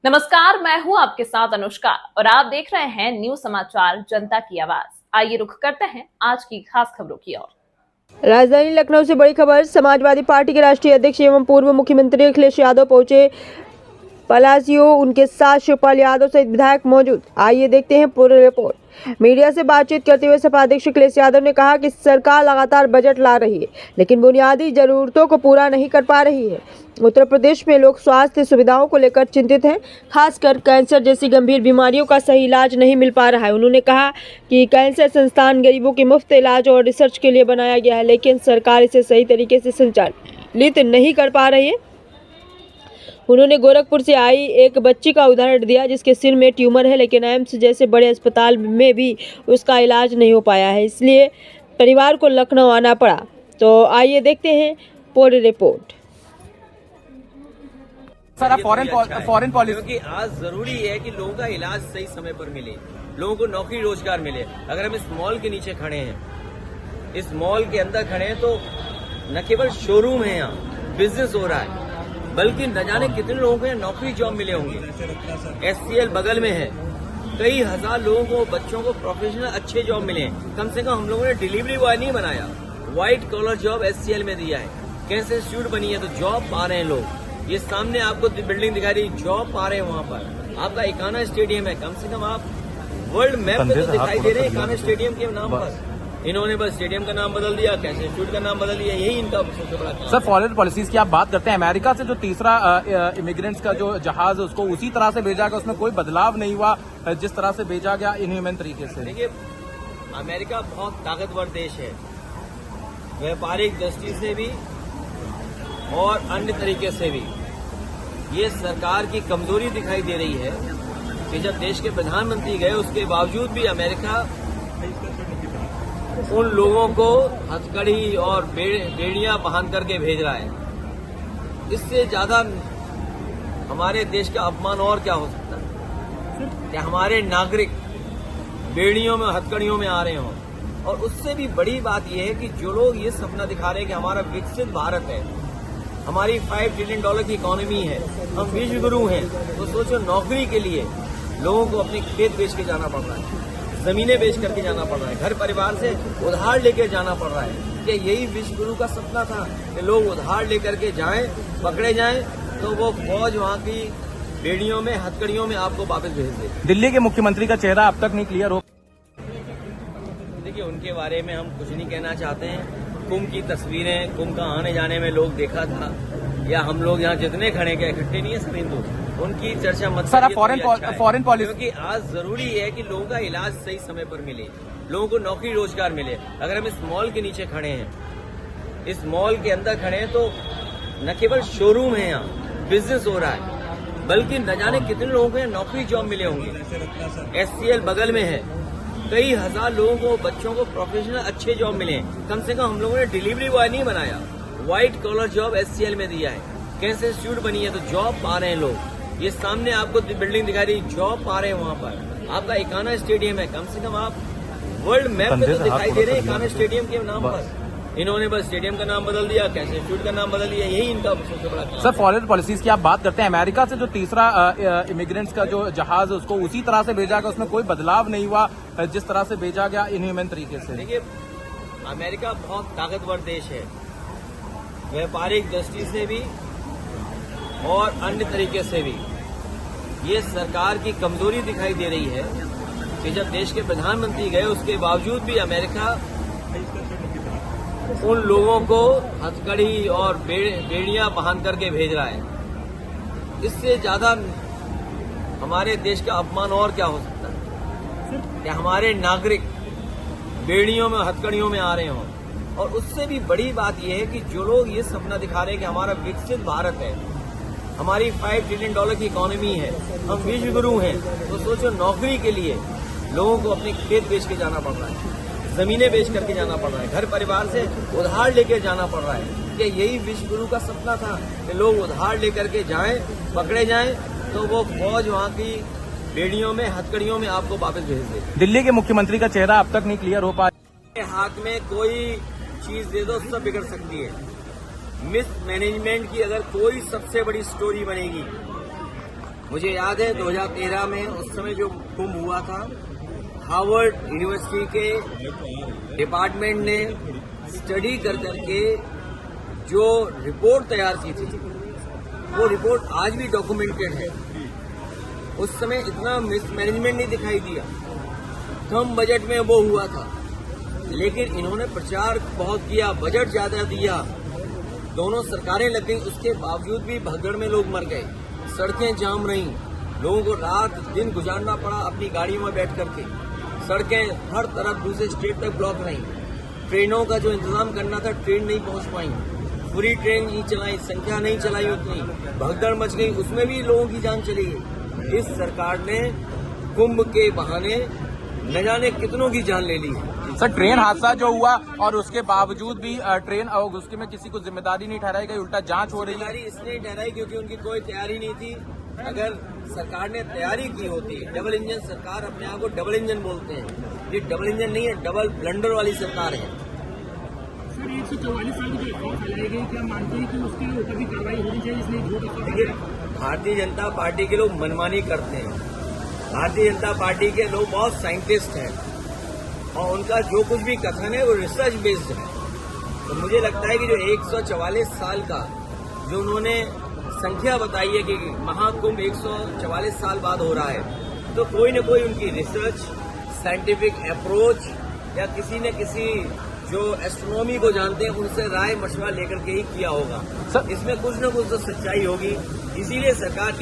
नमस्कार, मैं हूं आपके साथ अनुष्का और आप देख रहे हैं न्यूज समाचार जनता की आवाज। आइए रुख करते हैं आज की खास खबरों की ओर। राजधानी लखनऊ से बड़ी खबर। समाजवादी पार्टी के राष्ट्रीय अध्यक्ष एवं पूर्व मुख्यमंत्री अखिलेश यादव पहुंचे पलासियो। उनके साथ शिवपाल यादव सहित विधायक मौजूद। आइए देखते हैं पूरी रिपोर्ट। मीडिया से बातचीत करते हुए सपा अध्यक्ष अखिलेश यादव ने कहा कि सरकार लगातार बजट ला रही है, लेकिन बुनियादी जरूरतों को पूरा नहीं कर पा रही है। उत्तर प्रदेश में लोग स्वास्थ्य सुविधाओं को लेकर चिंतित हैं, खासकर कैंसर जैसी गंभीर बीमारियों का सही इलाज नहीं मिल पा रहा है। उन्होंने कहा कि कैंसर संस्थान गरीबों के मुफ्त इलाज और रिसर्च के लिए बनाया गया है, लेकिन सरकार इसे सही तरीके से संचालित नहीं कर पा रही है। उन्होंने गोरखपुर से आई एक बच्ची का उदाहरण दिया जिसके सिर में ट्यूमर है, लेकिन एम्स जैसे बड़े अस्पताल में भी उसका इलाज नहीं हो पाया है, इसलिए परिवार को लखनऊ आना पड़ा। तो आइए देखते हैं पूरी रिपोर्ट। सर, आप फॉरेन पॉलिसी, क्योंकि आज जरूरी है कि लोगों का इलाज सही समय पर मिले, लोगों को नौकरी रोजगार मिले। अगर हम इस मॉल के नीचे खड़े हैं, इस मॉल के अंदर खड़े हैं, तो न केवल शोरूम है, यहाँ बिजनेस हो रहा है, बल्कि न जाने कितने लोगों को यहाँ नौकरी जॉब मिले होंगे। SCL बगल में है, कई हजार लोगों को, बच्चों को प्रोफेशनल अच्छे जॉब मिले हैं। कम से कम हम लोगों ने डिलीवरी बॉय नहीं बनाया, व्हाइट कॉलर जॉब SCL में दिया है। कैंसर इंस्टीट्यूट बनी है तो जॉब पा रहे हैं लोग। ये सामने आपको बिल्डिंग दिखा रही, जॉब पा रहे हैं वहाँ पर। आपका इकाना स्टेडियम है, कम से कम आप वर्ल्ड मैप में तो दिखाई दे रहे हैं इकाना स्टेडियम के नाम पर। इन्होंने बस स्टेडियम का नाम बदल दिया, कैंसर इंस्टीट्यूट का नाम बदल दिया, यही इनका सबसे बड़ा काम। सर, फॉरेन पॉलिसीज की आप बात करते हैं। अमेरिका से जो तीसरा इमिग्रेंट्स का जो जहाज है उसको उसी तरह से भेजा गया, उसमें कोई बदलाव नहीं हुआ जिस तरह से भेजा गया इनह्यूमन तरीके से। देखिए, अमेरिका बहुत ताकतवर देश है, व्यापारिक दृष्टि से भी और अन्य तरीके से भी। ये सरकार की कमजोरी दिखाई दे रही है कि जब देश के प्रधानमंत्री गए, उसके बावजूद भी अमेरिका उन लोगों को हथकड़ी और बेड़ियां बांध करके भेज रहा है। इससे ज्यादा हमारे देश का अपमान और क्या हो सकता है कि हमारे नागरिक बेड़ियों में, हथकड़ियों में आ रहे हों। और उससे भी बड़ी बात यह है कि जो लोग ये सपना दिखा रहे हैं कि हमारा विकसित भारत है, हमारी $5 ट्रिलियन की इकोनॉमी है, हम विश्व गुरु हैं, तो सोचो नौकरी के लिए लोगों को अपने खेत बेच के जाना पड़ रहा है, जमीनें बेच करके जाना पड़ रहा है, घर परिवार से उधार लेकर जाना पड़ रहा है। कि यही विश्व गुरु का सपना था कि लोग उधार लेकर के जाएं, पकड़े जाएं, तो वो फौज वहां की बेड़ियों में, हथकड़ियों में आपको वापस भेज दे। दिल्ली के मुख्यमंत्री का चेहरा अब तक नहीं क्लियर हो। देखिए, उनके बारे में हम कुछ नहीं कहना चाहते हैं। कुंभ की तस्वीरें, कुंभ का आने जाने में लोग देखा था, या हम लोग यहाँ जितने खड़े के इकट्ठे नहीं है सब हिंदू, उनकी चर्चा मत। सर, आप फॉरेन पॉलिसी, क्योंकि आज जरूरी है कि लोगों का इलाज सही समय पर मिले, लोगों को नौकरी रोजगार मिले। अगर हम इस मॉल के नीचे खड़े हैं, इस मॉल के अंदर खड़े हैं, तो न केवल शोरूम है, यहाँ बिजनेस हो रहा है, बल्कि न जाने कितने लोगों को यहाँ नौकरी जॉब मिले होंगे। SCL बगल में है, कई हजार लोगों को, बच्चों को प्रोफेशनल अच्छे जॉब मिले हैं। कम से कम हम लोगों ने डिलीवरी बॉय नहीं बनाया, व्हाइट कॉलर जॉब SCL में दिया है। कैंसर इंस्टीट्यूट बनी है तो जॉब पा रहे हैं लोग। ये सामने आपको बिल्डिंग दिखा रही, जॉब पा रहे हैं वहाँ पर। आपका इकाना स्टेडियम है, कम से कम आप वर्ल्ड मैप में तो दिखाई दे रहे हैं इकाना स्टेडियम के नाम पर। इन्होंने बस स्टेडियम का नाम बदल दिया, कैंसर इंस्टीट्यूट का नाम बदल दिया, यही इनका सबसे बड़ा काम। सर, फॉरेन पॉलिसीज की आप बात करते हैं। अमेरिका से जो तीसरा इमिग्रेंट्स का जो जहाज है उसको उसी तरह से भेजा गया, उसमें कोई बदलाव नहीं हुआ जिस तरह से भेजा गया इनह्यूमन तरीके से। देखिए, अमेरिका बहुत ताकतवर देश है, व्यापारिक दृष्टि से भी और अन्य तरीके से भी। ये सरकार की कमजोरी दिखाई दे रही है कि जब देश के प्रधानमंत्री गए, उसके बावजूद भी अमेरिका उन लोगों को हथकड़ी और बेड़ियां बांध करके भेज रहा है। इससे ज्यादा हमारे देश का अपमान और क्या हो सकता है कि हमारे नागरिक बेड़ियों में, हथकड़ियों में आ रहे हों। और उससे भी बड़ी बात यह है कि जो लोग ये सपना दिखा रहे हैं कि हमारा विकसित भारत है, हमारी $5 ट्रिलियन की इकोनॉमी है, हम विश्व गुरु हैं, तो सोचो नौकरी के लिए लोगों को अपने खेत बेच के जाना पड़ रहा है, जमीनें बेच करके जाना पड़ रहा है, घर परिवार से उधार लेकर जाना पड़ रहा है। कि यही विश्व गुरु का सपना था कि लोग उधार लेकर के जाएं, पकड़े जाएं, तो वो फौज वहां की बेड़ियों में, हथकड़ियों में आपको वापस भेज दे। दिल्ली के मुख्यमंत्री का चेहरा अब तक नहीं क्लियर हो पाया। हाथ में कोई चीज दे दो, सब बिगड़ सकती है। मिस मैनेजमेंट की अगर कोई सबसे बड़ी स्टोरी बनेगी मुझे याद है 2013 में उस समय जो कुंभ हुआ था, हार्वर्ड यूनिवर्सिटी के डिपार्टमेंट ने स्टडी कर करके जो रिपोर्ट तैयार की थी, वो रिपोर्ट आज भी डॉक्यूमेंटेड है। उस समय इतना मिसमैनेजमेंट नहीं दिखाई दिया, कम बजट में वो हुआ था, लेकिन इन्होंने प्रचार बहुत किया, बजट ज्यादा दिया, दोनों सरकारें लग गई, उसके बावजूद भी भगदड़ में लोग मर गए, सड़कें जाम रहीं, लोगों को रात दिन गुजारना पड़ा अपनी गाड़ियों में बैठ करके, सड़कें हर तरफ दूसरे स्टेट तक ब्लॉक रहीं, ट्रेनों का जो इंतजाम करना था ट्रेन नहीं पहुंच पाई, पूरी ट्रेन नहीं चलाई, संख्या नहीं चलाई उतनी, भगदड़ मच गई, उसमें भी लोगों की जान चली गई। इस सरकार ने कुंभ के बहाने न जाने कितनों की जान ले ली है। सर, ट्रेन हादसा जो हुआ और उसके बावजूद भी ट्रेन और उसके में किसी को जिम्मेदारी नहीं ठहराई गई, उल्टा जांच हो रही है। जिम्मेदारी इसलिए ठहराई क्योंकि उनकी कोई तैयारी नहीं थी। अगर सरकार ने तैयारी की होती, डबल इंजन सरकार, अपने आप को डबल इंजन बोलते हैं, ये डबल इंजन नहीं है, डबल ब्लंडर वाली सरकार है। सर 144 साल की जो अफवाह फैलाई गई, क्या मानते हैं कि उसके ऊपर भी कार्रवाई होनी चाहिए, इसलिए झूठ अफवाह? देखिए, भारतीय जनता पार्टी के लोग मनमानी करते हैं। भारतीय जनता पार्टी के लोग बहुत साइंटिस्ट हैं और उनका जो कुछ भी कथन है वो रिसर्च बेस्ड है। तो मुझे लगता है कि जो 144 साल का जो उन्होंने संख्या बताई है कि महाकुंभ 144 साल बाद हो रहा है, तो कोई न कोई उनकी रिसर्च, साइंटिफिक अप्रोच या किसी न किसी जो एस्ट्रोनॉमी को जानते हैं उनसे राय मशवरा लेकर के ही किया होगा। इसमें कुछ न कुछ तो सच्चाई होगी, इसीलिए सरकार